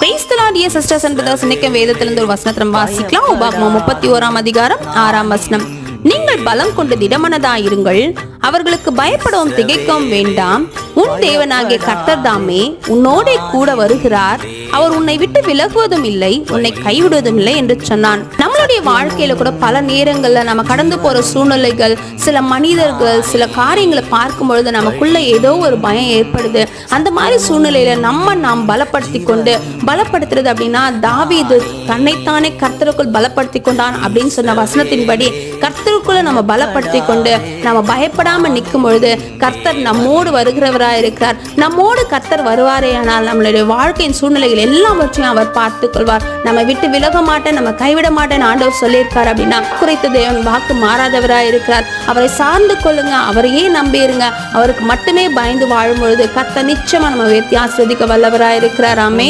Praise the Lord dear sisters and brothers. இன்னைக்கு வேதத்திலிருந்து ஒரு வசனத்தை நம்ம வாசிக்கலாம். உபாகமம் 31 அதிகாரம் 6 வசனம். நீங்கள் பலம் கொண்டு திடமனதாயிருங்கள், அவர்களுக்கு பயப்படவும் திகைக்கவும் வேண்டாம். உன் தேவனாகிய கர்த்தர் தாமே உன்னோடே கூட வருகிறார். அவர் உன்னை விட்டு விலகுவதும் இல்லை, உன்னை கைவிடுவதும் இல்லை என்று சொன்னான். நம்மளுடைய வாழ்க்கையில கூட பல நேரங்கள்ல நம்ம கடந்து போற சூழ்நிலைகள், சில மனிதர்கள், சில காரியங்களை பார்க்கும் பொழுது நமக்குள்ள ஏதோ ஒரு பயம் ஏற்படுது. அந்த மாதிரி சூழ்நிலையில நாம் பலப்படுத்துறது அப்படின்னா, தாவீது தன்னைத்தானே கர்த்தருக்குள் பலப்படுத்தி கொண்டான் அப்படின்னு சொன்ன வசனத்தின்படி கர்த்தருக்குள்ள நம்ம பலப்படுத்தி கொண்டு நம்ம பயப்படாம நிற்கும் பொழுது கர்த்தர் நம்மோடு வருகிறவராய் இருக்கிறார். நம்மோடு கர்த்தர் வருவாரே ஆனால் நம்மளுடைய வாழ்க்கையின் சூழ்நிலைகள் எல்லாவற்றையும் அவர் பார்த்துக் கொள்வார். நம்ம விட்டு விலக மாட்டேன், நம்ம கைவிட மாட்டேன் ஆண்டவர் சொல்லியிருக்கார் அப்படின்னா, குறித்த தேவன் வாக்கு மாறாதவராய் இருக்கிறார். அவரை சார்ந்து கொள்ளுங்க, அவரையே நம்பியிருங்க. அவருக்கு மட்டுமே பயந்து வாழும் பொழுது கர்த்தர் நிச்சயமா நம்ம ஆசீர்வதிக்க வல்லவராய் இருக்கிறார். ஆமென்.